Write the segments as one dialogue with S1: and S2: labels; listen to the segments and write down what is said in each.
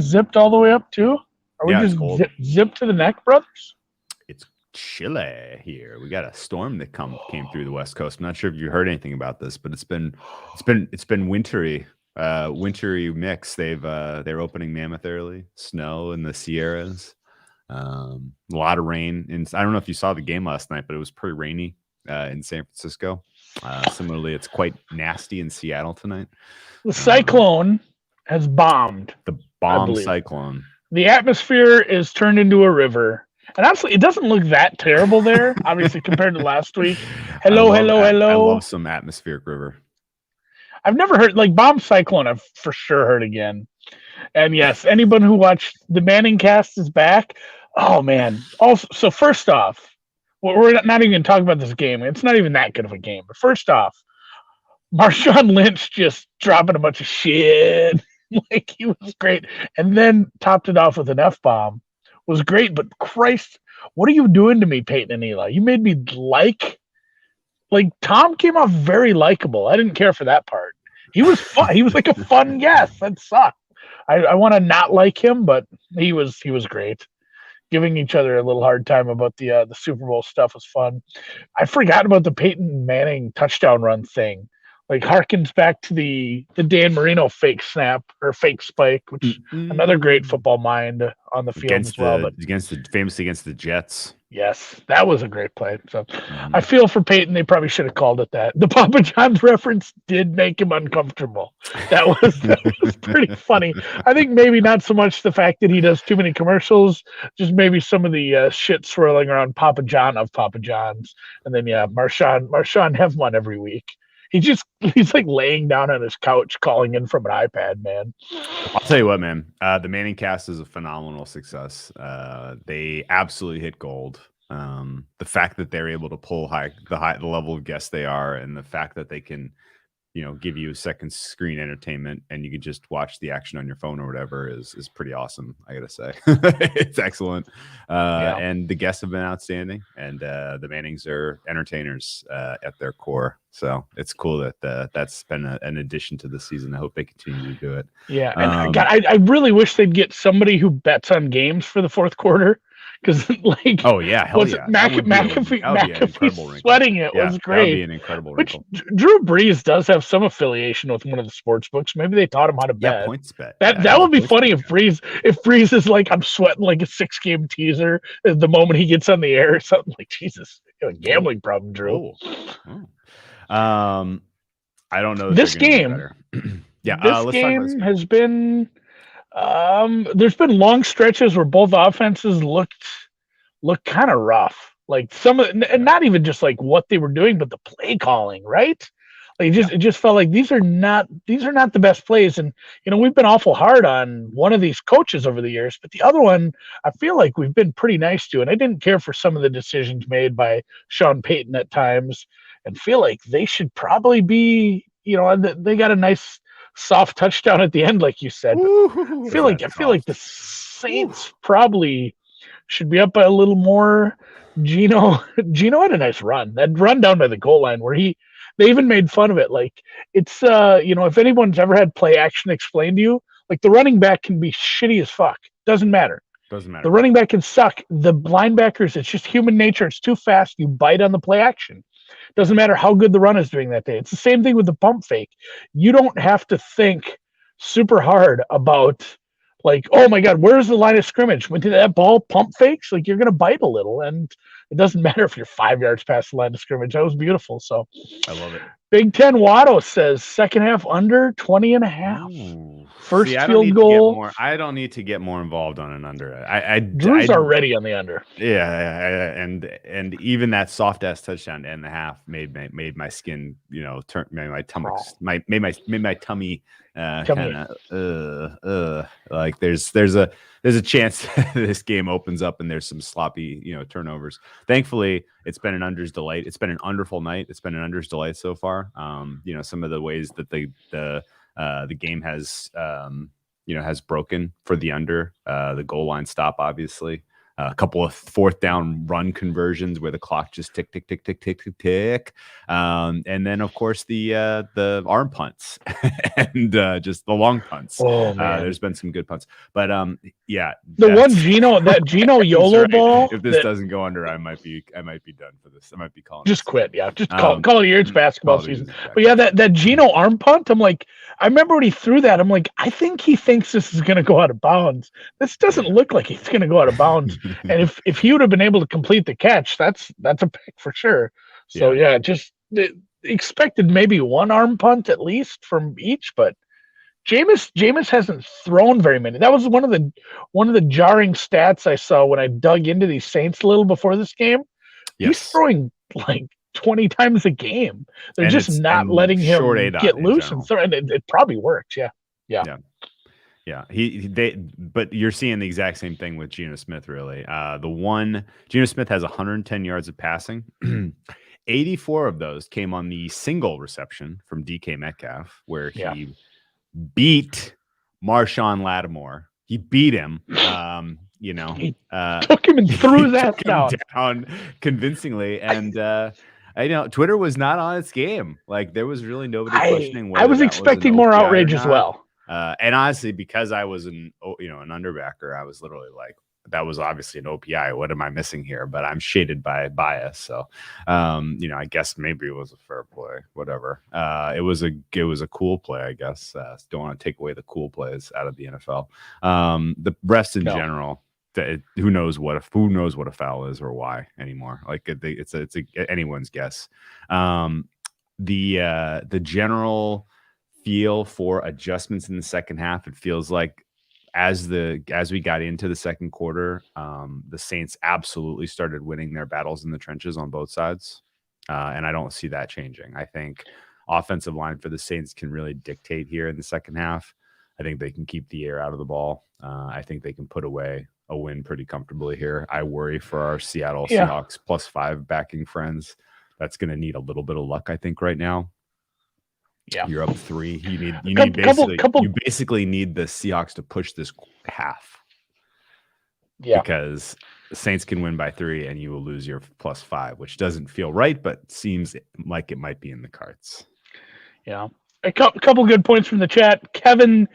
S1: Zipped all the way up too? Are we
S2: Yeah, it's
S1: just
S2: cold.
S1: zipped to the neck, brothers?
S2: It's chilly here. We got a storm that came through the West Coast. I'm not sure if you heard anything about this, but it's been wintry. Wintry mix. They're opening Mammoth early, snow in the Sierras. A lot of rain. And I don't know if you saw the game last night, but it was pretty rainy in San Francisco. Similarly, it's quite nasty in Seattle tonight.
S1: The cyclone has bombed,
S2: The
S1: I
S2: bomb
S1: believe.
S2: cyclone.
S1: The atmosphere is turned into a river. And honestly, it doesn't look that terrible there, obviously, compared to last week. Hello, hello,
S2: I
S1: hello.
S2: love some atmospheric river.
S1: I've never heard, like, bomb cyclone, I've for sure heard again. And yes, anyone who watched the Manning cast is back. Oh, man. Also, so first off, we're not even talking about this game. It's not even that good of a game. But first off, Marshawn Lynch just dropping a bunch of shit. Like, he was great. And then topped it off with an F bomb. Was great, but Christ, what are you doing to me, Peyton and Eli? You made me like Tom came off very likable. I didn't care for that part. He was fun. He was like a fun guest. That sucked. I want to not like him, but he was great. Giving each other a little hard time about the Super Bowl stuff was fun. I forgot about the Peyton Manning touchdown run thing. Like harkens back to the Dan Marino fake snap or fake spike, which another great football mind on the field as well. But
S2: Famous against the Jets.
S1: yes, that was a great play. So I feel for Peyton. They probably should have called it that. The Papa John's reference did make him uncomfortable. That was pretty funny. I think maybe not so much the fact that he does too many commercials, just maybe some of the shit swirling around Papa John of Papa John's, and then Marshawn have one every week. He's like laying down on his couch calling in from an iPad, man.
S2: I'll tell you what, man. The Manning cast is a phenomenal success. They absolutely hit gold. The fact that they're able to pull the level of guests they are, and the fact that they can, give you a second screen entertainment and you can just watch the action on your phone or whatever is pretty awesome. I gotta say, it's excellent. And the guests have been outstanding, and the Mannings are entertainers at their core. So it's cool that that's been an addition to the season. I hope they continue to do it.
S1: Yeah, and God, I really wish they'd get somebody who bets on games for the fourth quarter. Because like,
S2: oh yeah, hell yeah,
S1: McAfee sweating it was great. That would
S2: be an incredible wrinkle.
S1: Drew Brees does have some affiliation with one of the sports books. Maybe they taught him how to bet.
S2: Yeah, points bet.
S1: That would be funny if Brees is like, I'm sweating like a 6-game teaser the moment he gets on the air or something. Like, Jesus, you have a gambling problem, Drew.
S2: I don't know.
S1: This game, this game has been. There's been long stretches where both offenses looked kind of rough. Like and not even just like what they were doing, but the play calling, right? Like it just felt like these are not the best plays. And we've been awful hard on one of these coaches over the years, but the other one I feel like we've been pretty nice to. And I didn't care for some of the decisions made by Sean Payton at times, and feel like they should probably be. They got a nice soft touchdown at the end, like you said. I feel like the Saints probably should be up by a little more. Geno had a nice run. That run down by the goal line where they even made fun of it. Like it's if anyone's ever had play action explained to you, like the running back can be shitty as fuck. Doesn't matter. The running back can suck. The linebackers, it's just human nature. It's too fast. You bite on the play action. Doesn't matter how good the run is doing that day. It's the same thing with the pump fake. You don't have to think super hard about like, oh my God, where's the line of scrimmage? When that ball pump fakes, like you're going to bite a little. And it doesn't matter if you're 5 yards past the line of scrimmage. That was beautiful. So
S2: I love it.
S1: Big Ten Watto says second half under 20.5.
S2: Ooh.
S1: First field goal.
S2: I don't need to get more involved on an under.
S1: Drew's already on the under.
S2: Yeah, and even that soft ass touchdown to end the half made my skin, turn, made my tummy, made my tummy kind of like there's a chance this game opens up and there's some sloppy turnovers. Thankfully, it's been an unders delight. It's been an underful night. It's been an unders delight so far. Some of the ways that the game has has broken for the under, the goal line stop, obviously. a couple of fourth down run conversions where the clock just tick, tick, tick, tick, tick, tick, tick. And then, of course, the arm punts and just the long punts.
S1: Oh, man.
S2: There's been some good punts. But, yeah.
S1: The one Geno YOLO
S2: right.
S1: ball.
S2: If this doesn't go under, I might be done for this. I might be calling.
S1: Just quit. Yeah. Just call it a year. It's basketball season. But yeah, that Geno arm punt, I'm like, I remember when he threw that, I'm like, I think he thinks this is going to go out of bounds. This doesn't look like it's going to go out of bounds. And if he would have been able to complete the catch, that's a pick for sure. So yeah, just expected maybe one arm punt at least from each, but Jameis hasn't thrown very many. That was one of the jarring stats I saw when I dug into these Saints a little before this game. Yes. He's throwing like 20 times a game. They're just not letting him get loose and throw, and it probably works. Yeah.
S2: But you're seeing the exact same thing with Geno Smith, really. Geno Smith has 110 yards of passing. 84 of those came on the single reception from DK Metcalf, where he beat Marshawn Lattimore. He beat him. He
S1: took him and threw that
S2: down convincingly. And I know Twitter was not on its game. Like, there was really nobody questioning whether
S1: I was expecting more outrage as well.
S2: And honestly, because I was an underbacker, I was literally like, that was obviously an OPI. What am I missing here? But I'm shaded by bias. So, I guess maybe it was a fair play, whatever. It was a cool play, I guess. Don't want to take away the cool plays out of the NFL. The rest in general, who knows what a foul is or why anymore? Like it's anyone's guess. The general feel for adjustments in the second half, it feels like as we got into the second quarter, the Saints absolutely started winning their battles in the trenches on both sides. And I don't see that changing. I think offensive line for the Saints can really dictate here in the second half. I think they can keep the air out of the ball. I think they can put away a win pretty comfortably here. I worry for our Seattle Seahawks +5 backing friends. That's going to need a little bit of luck, I think, right now. Yeah, you're up 3. You basically need the Seahawks to push this half. Yeah, because the Saints can win by 3 and you will lose your +5, which doesn't feel right, but seems like it might be in the cards.
S1: Yeah, a couple good points from the chat. Kevin,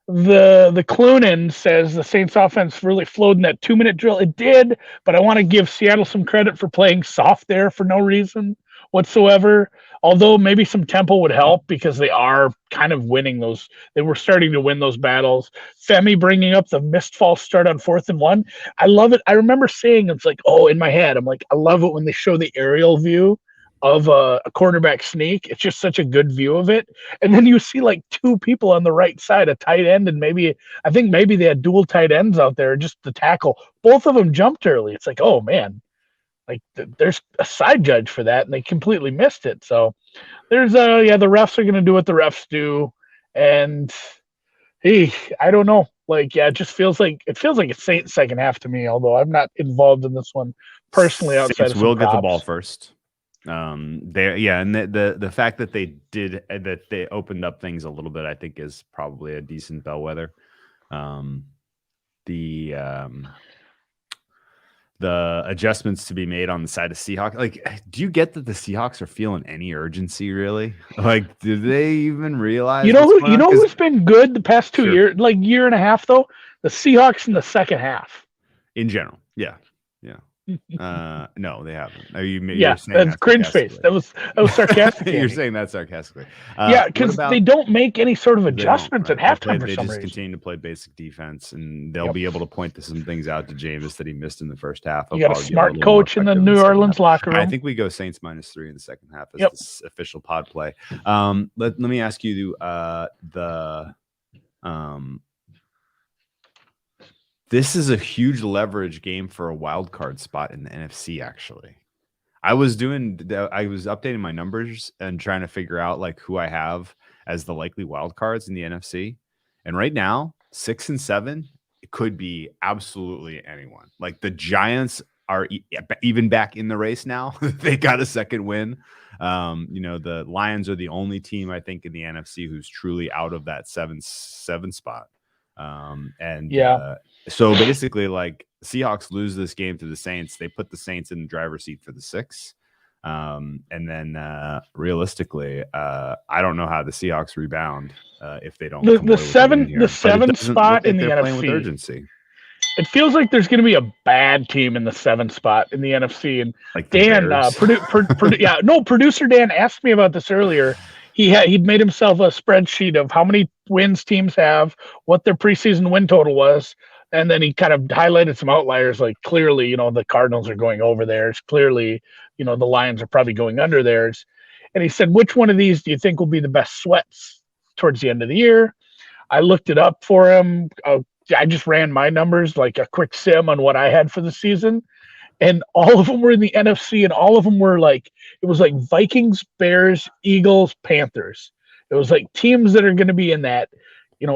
S1: the Clunan says the Saints offense really flowed in that 2-minute drill. It did, but I want to give Seattle some credit for playing soft there for no reason whatsoever. Although maybe some tempo would help because they are kind of winning those. They were starting to win those battles. Femi bringing up the missed false start on 4th and 1. I love it. I remember saying, it's like, in my head, I'm like, I love it when they show the aerial view of a quarterback sneak. It's just such a good view of it. And then you see like 2 people on the right side, a tight end, and I think maybe they had dual tight ends out there, just the tackle. Both of them jumped early. It's like, oh man. Like there's a side judge for that, and they completely missed it. So there's the refs are going to do what the refs do, and I don't know. Like, it just feels like a Saints second half to me. Although I'm not involved in this one personally. Outside
S2: Saints will get the ball first. And the fact that they opened up things a little bit, I think, is probably a decent bellwether. The adjustments to be made on the side of Seahawks. Like, do you get that the Seahawks are feeling any urgency, really? Like, do they even realize?
S1: Who's been good the past 2 years, like year and a half, though? The Seahawks in the second half.
S2: In general, yeah. No, they haven't.
S1: That's cringe face. That was sarcastic.
S2: You're saying that sarcastically.
S1: Because they don't make any sort of adjustments at halftime for some reason.
S2: They just continue to play basic defense, and they'll be able to point some things out to Jameis that he missed in the first half.
S1: You got a smart coach in the New Orleans locker room.
S2: I think we go Saints -3 in the second half as the official pod play. Let me ask you this is a huge leverage game for a wild card spot in the NFC, actually. I was updating my numbers and trying to figure out like who I have as the likely wild cards in the NFC. And right now, 6 and 7, it could be absolutely anyone. Like the Giants are even back in the race now. They got a second win. The Lions are the only team I think in the NFC who's truly out of that 7 spot. So basically, like, Seahawks lose this game to the Saints. They put the Saints in the driver's seat for the 6. And then realistically, I don't know how the Seahawks rebound if they don't
S1: the 7 spot in the NFC
S2: with urgency.
S1: It feels like there's going to be a bad team in the 7th spot in the NFC. And
S2: like
S1: Dan, producer Dan asked me about this earlier. He'd made himself a spreadsheet of how many wins teams have, what their preseason win total was, and then he kind of highlighted some outliers. Like, clearly, the Cardinals are going over theirs. Clearly, the Lions are probably going under theirs. And he said, which one of these do you think will be the best sweats towards the end of the year? I looked it up for him. I just ran my numbers, like a quick sim on what I had for the season. And all of them were in the NFC, and all of them were like, it was like Vikings, Bears, Eagles, Panthers. It was like teams that are going to be in that,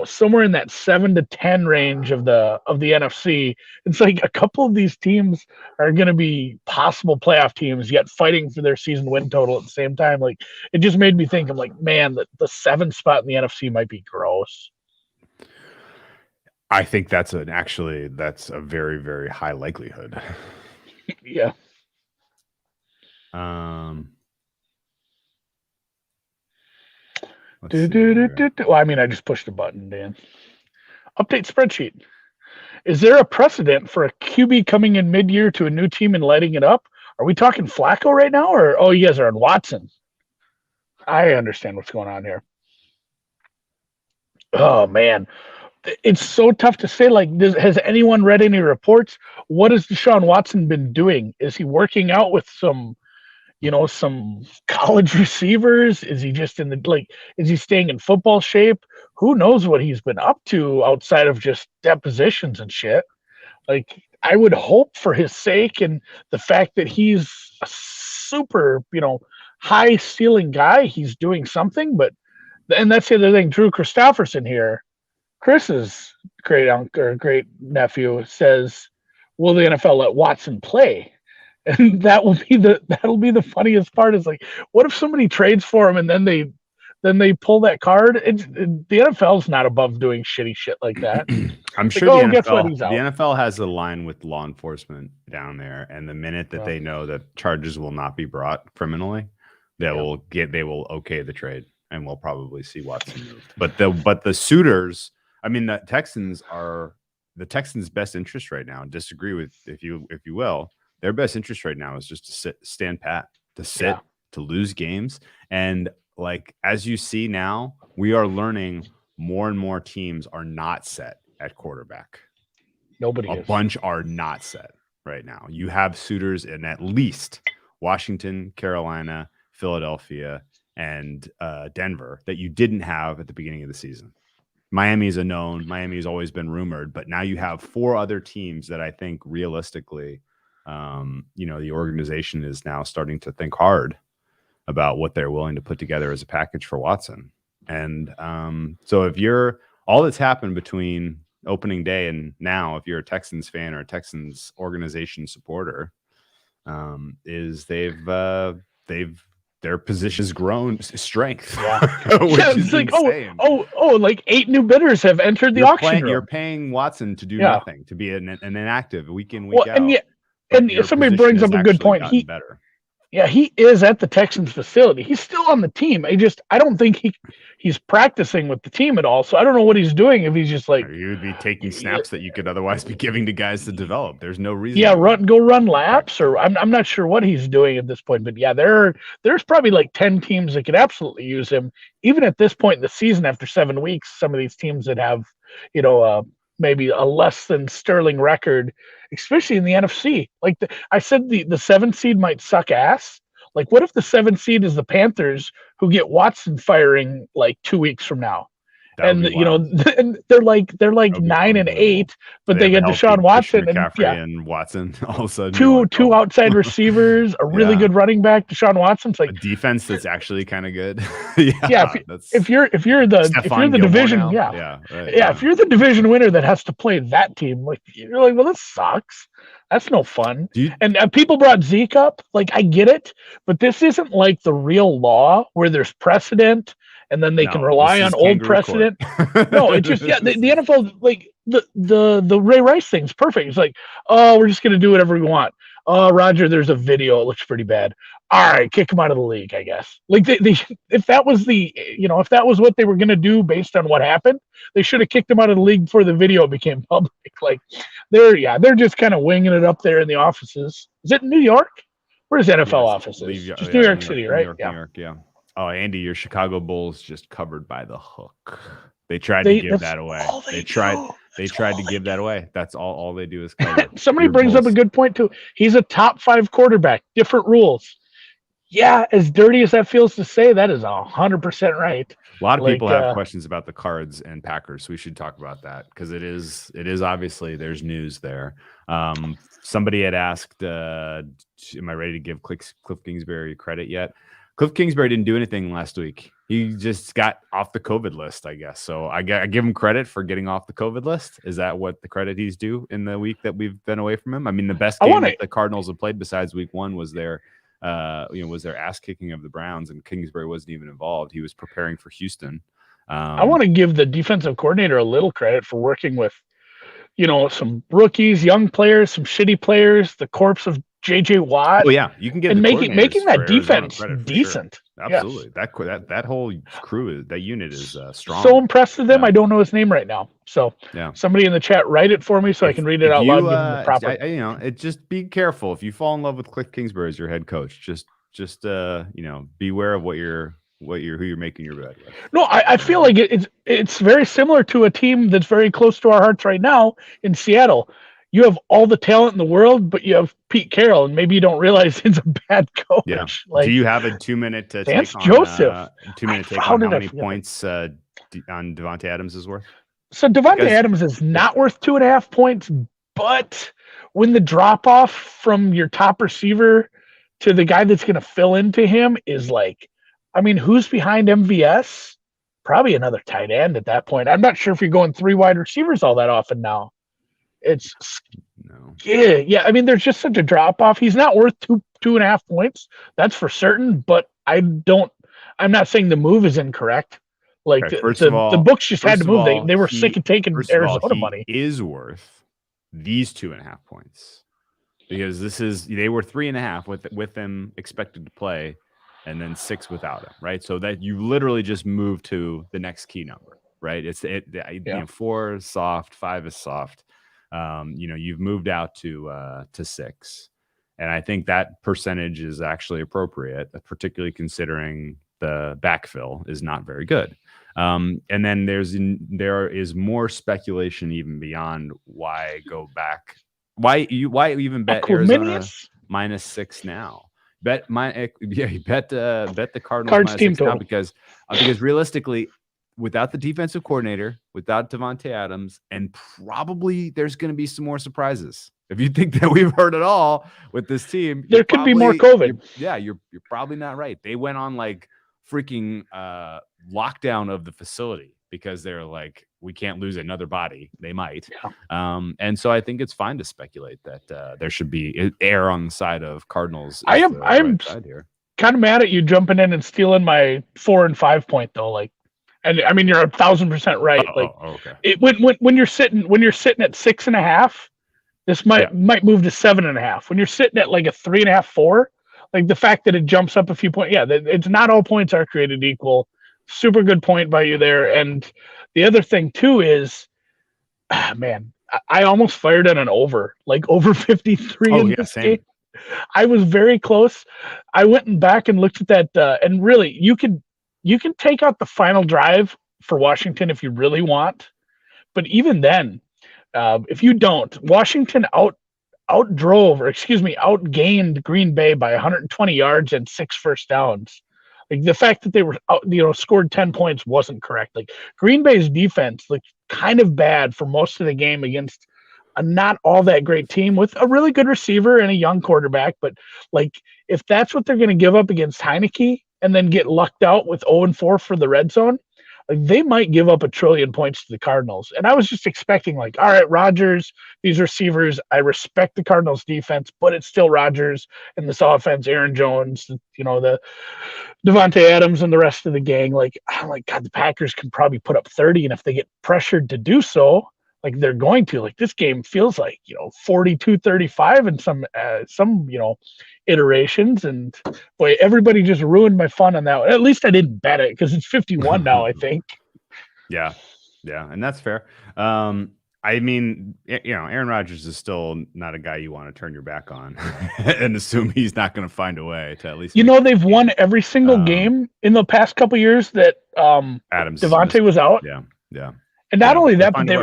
S1: somewhere in that 7 to 10 range of the NFC. It's like a couple of these teams are going to be possible playoff teams, yet fighting for their season win total at the same time. Like, it just made me think, I'm like, man, the 7th spot in the NFC might be gross.
S2: I think that's a very, very high likelihood.
S1: Yeah. Well, I mean, I just pushed a button, Dan. Update spreadsheet. Is there a precedent for a QB coming in mid-year to a new team and lighting it up? Are we talking Flacco right now, or you guys are on Watson? I understand what's going on here. Oh man, it's so tough to say. Like, has anyone read any reports? What has Deshaun Watson been doing? Is he working out with some college receivers? Is he just is he staying in football shape? Who knows what he's been up to outside of just depositions and shit? Like, I would hope for his sake and the fact that he's a super, high ceiling guy, he's doing something. And that's the other thing. Drew Christopherson here, Chris's great uncle or great nephew, says, will the NFL let Watson play? And that'll be the funniest part, is like, what if somebody trades for him and then they pull that card? The NFL's not above doing shitty shit like that.
S2: I'm sure the NFL has a line with law enforcement down there, and the minute that they know that charges will not be brought criminally, they will okay the trade, and we'll probably see Watson moved. But the suitors, I mean, the Texans' best interest right now. Disagree with if you will. Their best interest right now is just to stand pat, to lose games. And like, as you see now, we are learning more and more teams are not set at quarterback.
S1: A
S2: bunch are not set right now. You have suitors in at least Washington, Carolina, Philadelphia, and Denver that you didn't have at the beginning of the season. Miami's a known. Miami's always been rumored, but now you have 4 other teams that I think realistically, the organization is now starting to think hard about what they're willing to put together as a package for Watson. And so if you're all that's happened between opening day and now, if you're a Texans fan or a Texans organization supporter, is their position has grown strength.
S1: It's like, like 8 new bidders have entered the auction room.
S2: You're paying Watson to do nothing, to be an inactive week in, week out.
S1: And somebody brings up a good point. He is at the Texans facility. He's still on the team. I don't think he's practicing with the team at all. So I don't know what he's doing. If he's just like,
S2: you would be taking snaps that you could otherwise be giving to guys to develop. There's no reason.
S1: Go run laps, or I'm not sure what he's doing at this point. But there's probably like 10 teams that could absolutely use him. Even at this point in the season, after 7 weeks, some of these teams that have, maybe a less than sterling record, especially in the NFC. Like I said, the 7th seed might suck ass. Like, what if the 7th seed is the Panthers, who get Watson firing like 2 weeks from now? And they're like 9 and 8, but they get Deshaun Watson
S2: and Watson all of a sudden.
S1: Two outside receivers, a really good running back. Deshaun Watson's like
S2: a defense that's actually kind of good.
S1: If you're the division, if you're the division winner that has to play that team, like, you're like, well, this sucks. That's no fun. And people brought Zeke up. Like, I get it, but this isn't like the real law where there's precedent and then they can rely on old precedent. No, it just the NFL, like the Ray Rice thing's perfect. It's like, oh, we're just gonna do whatever we want. Oh, Roger, there's a video. It looks pretty bad. All right, kick him out of the league, I guess. Like they if that was if that was what they were gonna do based on what happened, they should have kicked him out of the league before the video became public. Like they're just kind of winging it up there in the offices. Is it in New York? Where's NFL offices? Just New York City, right?
S2: New York, yeah. Oh, Andy, your Chicago Bulls just covered by the hook. They tried to give that away. They tried to give that away. That's all they do is cover.
S1: Somebody brings up a good point too. He's a top 5 quarterback. Different rules. Yeah, as dirty as that feels to say, that is 100% right.
S2: A lot of people have questions about the Cards and Packers, so we should talk about that because it is obviously there's news there. Somebody had asked, "Am I ready to give Cliff Kingsbury credit yet?" Cliff Kingsbury didn't do anything last week. He just got off the COVID list, I guess. So I give him credit for getting off the COVID list. Is that what the credit he's due in the week that we've been away from him? I mean, the best game that the Cardinals have played besides week 1 was their ass kicking of the Browns, and Kingsbury wasn't even involved. He was preparing for Houston.
S1: I want to give the defensive coordinator a little credit for working with, some rookies, young players, some shitty players, the corpse of JJ Watt.
S2: Oh yeah, you can get
S1: and making that defense decent.
S2: Sure. Absolutely, yes. That whole crew, that unit is strong.
S1: So impressed with them. I don't know his name right now. So somebody in the chat write it for me so I can read it out loud. Give him the proper.
S2: Just be careful if you fall in love with Cliff Kingsbury as your head coach. Just beware of who you're making your bed with.
S1: No, I feel like it's very similar to a team that's very close to our hearts right now in Seattle. You have all the talent in the world, but you have Pete Carroll, and maybe you don't realize he's a bad coach.
S2: Yeah. Do you have a 2-minute take on
S1: Joseph?
S2: 2-minute take on how many points on Davante Adams is worth?
S1: So Davante Adams is not worth 2.5 points, but when the drop off from your top receiver to the guy that's going to fill into him is who's behind MVS? Probably another tight end at that point. I'm not sure if you're going 3 wide receivers all that often now. Yeah. I mean, there's just such a drop off. He's not worth 2.5 points. That's for certain. But I'm not saying the move is incorrect. The books just had to move. They were sick of taking Arizona money.
S2: Is worth these 2.5 points because they were 3.5 with them expected to play, and then 6 without him. Right, so that you literally just move to the next key number. Right, 4 is soft, 5 is soft. You've moved out to 6, and I think that percentage is actually appropriate, particularly considering the backfill is not very good. And then there is more speculation even beyond why go back. Why even bet Arizona -6 now? Bet the Cardinals -6 now because realistically, without the defensive coordinator, without Davante Adams, and probably there's going to be some more surprises. If you think that we've heard it all with this team,
S1: there could be more COVID.
S2: You're probably not right. They went on freaking lockdown of the facility because they're like, we can't lose another body. They might. Yeah. And so I think it's fine to speculate that there should be err on the side of Cardinals.
S1: I'm kind of mad at you jumping in and stealing my 4 and 5 point though. And I mean, you're 1,000% right.
S2: Okay.
S1: When you're sitting at 6.5, this might move to 7.5. When you're sitting at a 3.5, 4, the fact that it jumps up a few points. Yeah, it's not all points are created equal. Super good point by you there. And the other thing too is, man, I almost fired at an over 53 in this game. I was very close. I went back and looked at that, and really, you can take out the final drive for Washington if you really want. But even then, if you don't, Washington outgained Green Bay by 120 yards and 6 first downs. The fact that they were scored 10 points wasn't correct. Green Bay's defense looked kind of bad for most of the game against a not all that great team with a really good receiver and a young quarterback. But if that's what they're going to give up against Heineke, and then get lucked out with 0-4 for the red zone, Like, they might give up 1 trillion points to the Cardinals. And I was just expecting, like, all right, Rodgers, these receivers, I respect the Cardinals defense, but it's still Rodgers and this offense, Aaron Jones, the Devontae Adams and the rest of the gang. Like, I'm like, God, the Packers can probably put up 30, and if they get pressured to do so, like they're going to, like, this game feels like 42-35 in some iterations. And boy, everybody just ruined my fun on that one. At least I didn't bet it because it's 51 now, I think.
S2: Yeah, and that's fair. I mean, Aaron Rodgers is still not a guy you want to turn your back on and assume he's not going to find a way to at least.
S1: They've won every single game in the past couple years that
S2: Adams
S1: Devontae was out.
S2: Yeah.
S1: And not only that, but they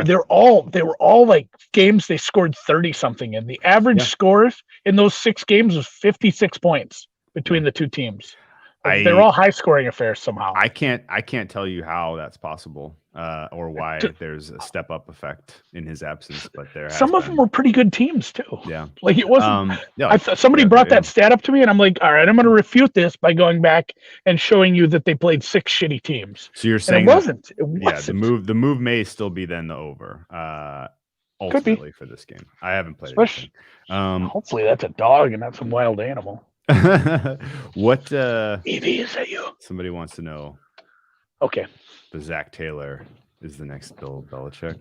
S1: were all like games they scored 30 something in. The average scores in those 6 games was 56 points between the two teams. They're all high scoring affairs somehow.
S2: I can't tell you how that's possible or why there's a step up effect in his absence, but
S1: some of them were pretty good teams too.
S2: Yeah,
S1: like it wasn't. Somebody brought that stat up to me, and I'm like, all right, I'm going to refute this by going back and showing you that they played 6 shitty teams.
S2: So you're saying
S1: it wasn't.
S2: Yeah, the move may still be then the over. Ultimately for this game, I haven't played it.
S1: Hopefully that's a dog and not some wild animal.
S2: What
S1: Evie, is that you?
S2: Somebody wants to know.
S1: Okay.
S2: The Zach Taylor is the next Bill Belichick.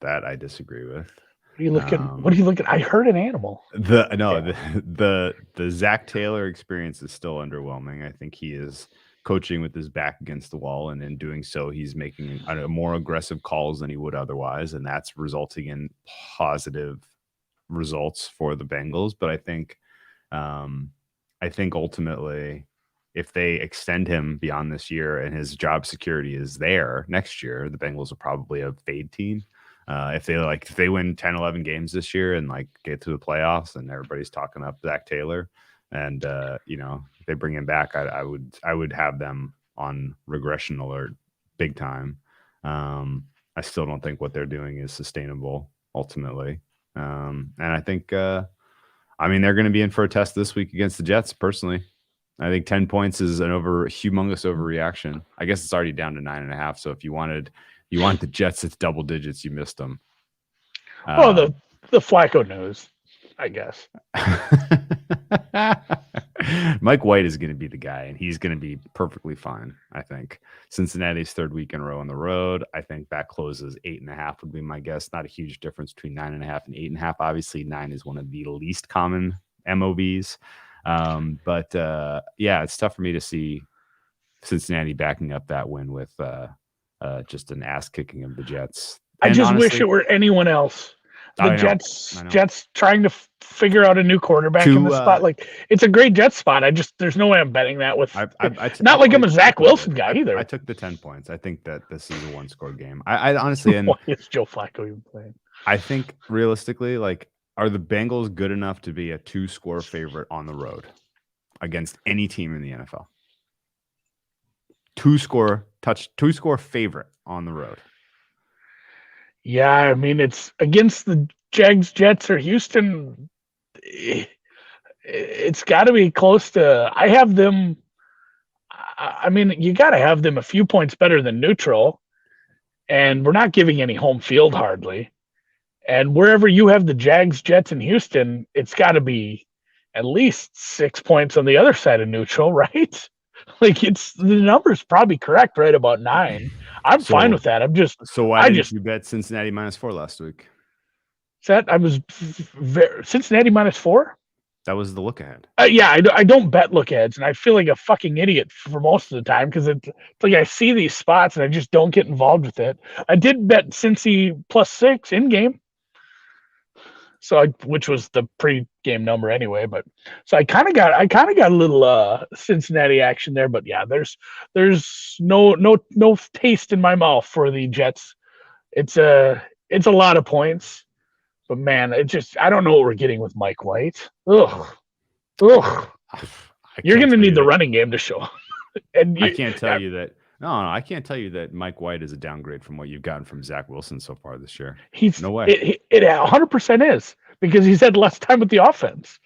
S2: That I disagree with.
S1: What are you looking? What are you looking? I heard an animal.
S2: The Zach Taylor experience is still underwhelming. I think he is coaching with his back against the wall, and in doing so, he's making more aggressive calls than he would otherwise, and that's resulting in positive results for the Bengals. But I think ultimately, if they extend him beyond this year and his job security is there next year, the Bengals are probably a fade team. If they win 10, 11 games this year and like get to the playoffs and everybody's talking up Zach Taylor and if they bring him back, I would have them on regression alert big time. I still don't think what they're doing is sustainable ultimately. And I think they're going to be in for a test this week against the Jets. Personally, I think 10 points is an humongous overreaction. I guess it's already down to 9.5. So if you want the Jets, it's double digits. You missed them.
S1: The Flacco news, I guess.
S2: Mike White is going to be the guy, and he's going to be perfectly fine. I think Cincinnati's 3rd week in a row on the road. I think that closes 8.5 would be my guess. Not a huge difference between 9.5 and 8.5. Obviously, 9 is one of the least common MOBs. But it's tough for me to see Cincinnati backing up that win with just an ass kicking of the Jets.
S1: And I just wish it were anyone else. The Jets trying to figure out a new quarterback in the spot. Like, it's a great Jets spot. There's no way I'm betting that with. Not like I'm a Zach Wilson guy either.
S2: I took the 10 points. I think that this is a 1-score game. I honestly, and
S1: why is Joe Flacco even playing?
S2: I think realistically, like, are the Bengals good enough to be a 2-score favorite on the road against any team in the NFL? 2-score favorite on the road.
S1: Yeah, I mean, it's against the Jags, Jets, or Houston. It's got to be close to. I have them. I mean, you got to have them a few points better than neutral, and we're not giving any home field hardly. And wherever you have the Jags, Jets, and Houston, it's got to be at least 6 points on the other side of neutral, right? Like, the number's probably correct, right about 9. I'm fine with that.
S2: Why did you bet Cincinnati -4 last week?
S1: I was Cincinnati -4.
S2: That was the look ahead.
S1: I don't bet look aheads, and I feel like a fucking idiot for most of the time because it's like I see these spots and I just don't get involved with it. I did bet Cincy +6 in game, which was the pre-game number anyway. But so I kind of got a little Cincinnati action there. But yeah, there's no taste in my mouth for the Jets. It's a lot of points, but man, I don't know what we're getting with Mike White. Ugh. You're gonna need the running game to show. And
S2: I can't tell you that. No, I can't tell you that Mike White is a downgrade from what you've gotten from Zach Wilson so far this year. No way.
S1: It 100% is because he's had less time with the offense.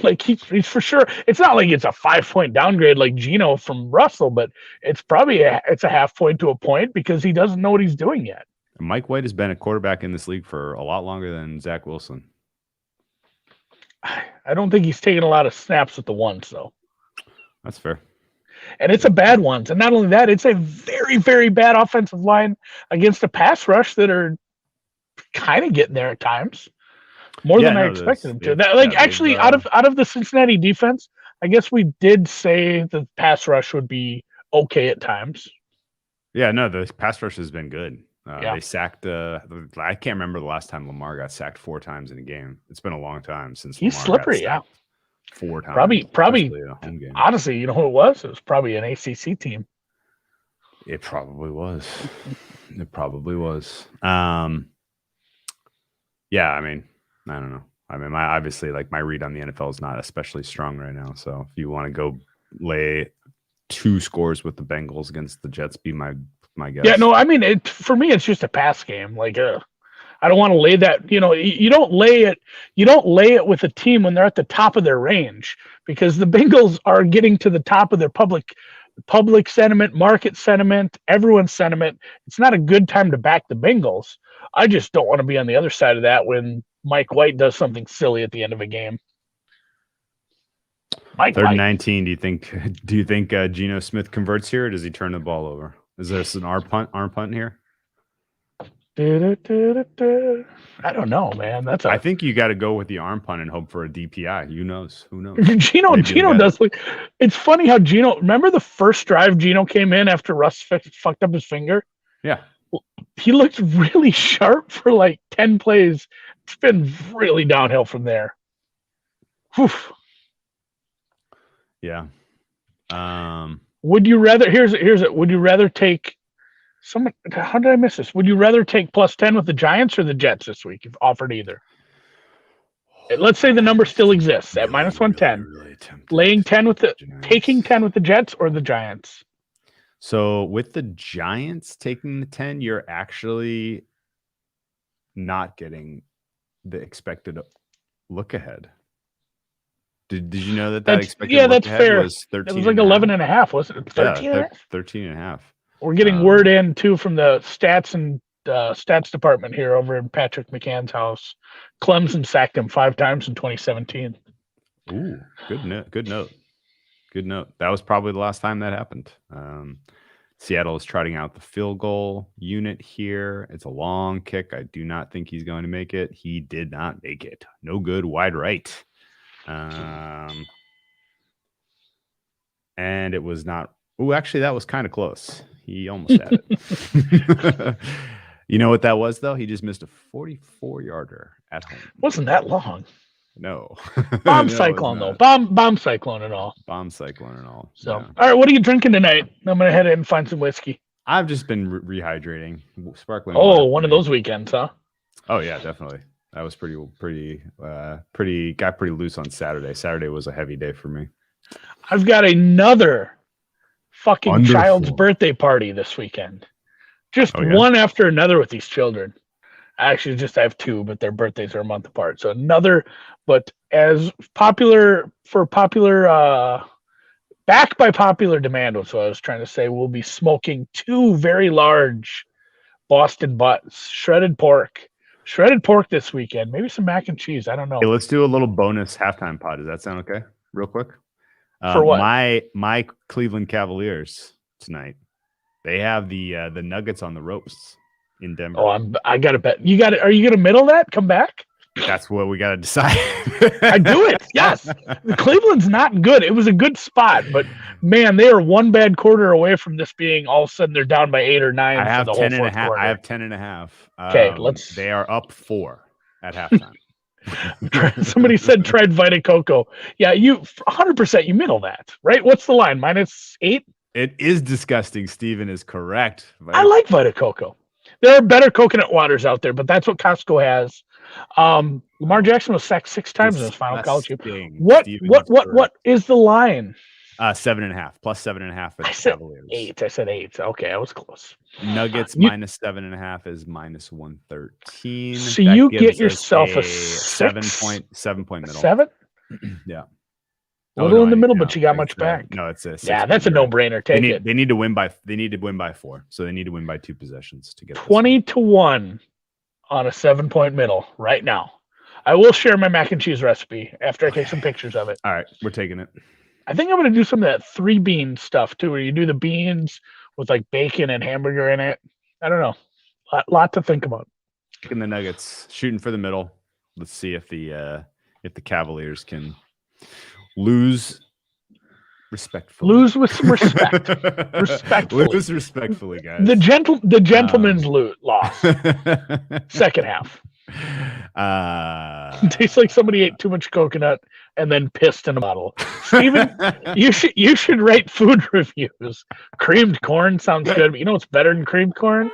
S1: Like he's for sure. It's not like it's a 5-point downgrade like Geno from Russell, but it's probably it's a half point to a point because he doesn't know what he's doing yet.
S2: Mike White has been a quarterback in this league for a lot longer than Zach Wilson.
S1: I don't think he's taking a lot of snaps with the ones, though.
S2: That's fair.
S1: And it's a bad ones. And not only that, it's a very, very bad offensive line against a pass rush that are kind of getting there at times. More than I expected them to. Out of the Cincinnati defense, I guess we did say the pass rush would be okay at times.
S2: Yeah, no, the pass rush has been good. They sacked. I can't remember the last time Lamar got sacked 4 times in a game. It's been a long time since
S1: he's
S2: Lamar
S1: slippery.
S2: Got sacked 4 times.
S1: Probably. In a home game. Honestly, you know who it was? It was probably an ACC team.
S2: It probably was. Yeah, I mean, I don't know. I mean, my read on the NFL is not especially strong right now. So if you want to go lay 2 scores with the Bengals against the Jets, be my guess.
S1: Yeah, no, I mean, for me, it's just a pass game. Like, I don't want to lay that. You know, you don't lay it. You don't lay it with a team when they're at the top of their range, because the Bengals are getting to the top of their public sentiment, market sentiment, everyone's sentiment. It's not a good time to back the Bengals. I just don't want to be on the other side of that when Mike White does something silly at the end of a game.
S2: Third and 19. Do you think Geno Smith converts here, or does he turn the ball over? Is this an arm punt here?
S1: I don't know, man.
S2: I think you got to go with the arm punt and hope for a DPI. Who knows?
S1: Geno does look. It's funny how Geno. Remember the first drive Geno came in after Russ fucked up his finger?
S2: Yeah.
S1: He looked really sharp for like 10 plays. It's been really downhill from there. Whew.
S2: Yeah.
S1: Would you rather? Here's it. Would you rather take someone? How did I miss this? Would you rather take +10 with the Giants or the Jets this week if offered either? Let's say the number still exists at -110. Really laying 10 with the taking 10 with the Jets or the Giants.
S2: So with the Giants taking the 10, you're actually not getting the expected look ahead. Did you know that expected look ahead was 13?
S1: It was like 11.5, wasn't it?
S2: 13.5.
S1: We're getting word in too from the stats and stats department here over in Patrick McCann's house. Clemson sacked him 5 times in 2017.
S2: Ooh, good note. That was probably the last time that happened. Seattle is trotting out the field goal unit here. It's a long kick. I do not think he's going to make it. He did not make it. No good. Wide right. And it was not. Oh, actually, that was kind of close. He almost had it. You know what that was, though? He just missed a 44-yarder at home.
S1: Wasn't that long?
S2: No.
S1: Bomb cyclone, though. Bomb cyclone and all.
S2: Bomb cyclone and all.
S1: So, yeah. All right, what are you drinking tonight? I'm going to head in and find some whiskey.
S2: I've just been rehydrating. Sparkling
S1: water. One of those weekends, huh?
S2: Oh, yeah, definitely. That was pretty loose on Saturday. Saturday was a heavy day for me.
S1: I've got another fucking child's birthday party this weekend. Just one after another with these children. Actually, I have 2, but their birthdays are a month apart. So another, but as popular back by popular demand was what I was trying to say. We'll be smoking 2 very large Boston butts, shredded pork this weekend. Maybe some mac and cheese. I don't know.
S2: Hey, let's do a little bonus halftime pod. Does that sound okay? Real quick.
S1: For what?
S2: My Cleveland Cavaliers tonight. They have the Nuggets on the ropes in Denver.
S1: Oh, I gotta bet. Are you gonna middle that? Come back?
S2: That's what we gotta decide.
S1: I do it. Yes. Cleveland's not good. It was a good spot, but man, they are one bad quarter away from this being all of a sudden they're down by 8 or 9.
S2: I have 10.5. I have 10.5.
S1: Okay,
S2: They are up 4 at halftime.
S1: Somebody said tried Vita Coco. Yeah, you 100% you middle that, right? What's the line? -8?
S2: It is disgusting. Steven is correct.
S1: I like Vita Coco. There are better coconut waters out there, but that's what Costco has. Lamar Jackson was sacked 6 times in his final college game. What is the line?
S2: 7.5 plus 7.5 for the Cavaliers.
S1: 8. I said 8. Okay, I was close.
S2: Nuggets -7.5 is -113.
S1: So you get yourself a
S2: 7 point middle.
S1: 7?
S2: Yeah.
S1: Little in the middle, but you got much back.
S2: No, it's
S1: that's a no-brainer. Take it.
S2: They need to win by 4, so they need to win by 2 possessions to get
S1: 20-1 on a 7-point middle right now. I will share my mac and cheese recipe after I take some pictures of it.
S2: All right, we're taking it.
S1: I think I'm going to do some of that 3-bean stuff too, where you do the beans with like bacon and hamburger in it. I don't know. Lot to think about.
S2: Taking the Nuggets, shooting for the middle. Let's see if the Cavaliers can lose respectfully.
S1: Lose with some respect. Respectfully.
S2: Lose respectfully, guys.
S1: The gentleman's loss. Second half. Tastes like somebody ate too much coconut and then pissed in a bottle. Steven, you should write food reviews. Creamed corn sounds good, but you know what's better than creamed corn?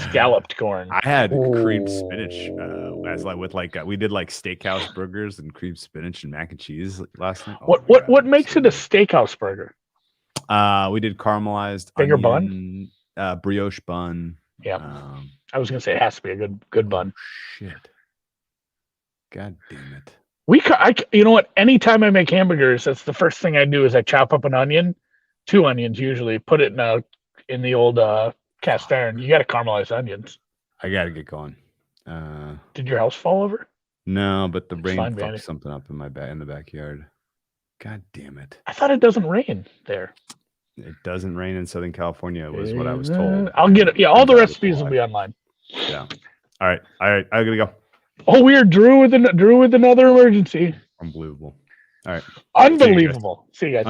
S1: Scalloped corn.
S2: I had creamed spinach we did like steakhouse burgers and creamed spinach and mac and cheese last night.
S1: What makes it a steakhouse burger?
S2: We did caramelized
S1: bigger onion,
S2: bun, brioche bun.
S1: Yeah. I was gonna say it has to be a good bun.
S2: Shit. God damn it.
S1: You know what? Anytime I make hamburgers, that's the first thing I do is I chop up an onion, 2 onions usually, put it in the old cast iron. You got to caramelize onions.
S2: I got to get going.
S1: Did your house fall over?
S2: No, but the rain fucked something up in the backyard. God damn it!
S1: I thought it doesn't rain there.
S2: It doesn't rain in Southern California, was what I was told.
S1: I'll get it. Yeah, all the recipes will be online.
S2: Yeah. All right. I gotta go.
S1: Oh, weird. Drew with another emergency.
S2: Unbelievable. All right.
S1: Unbelievable. See you guys.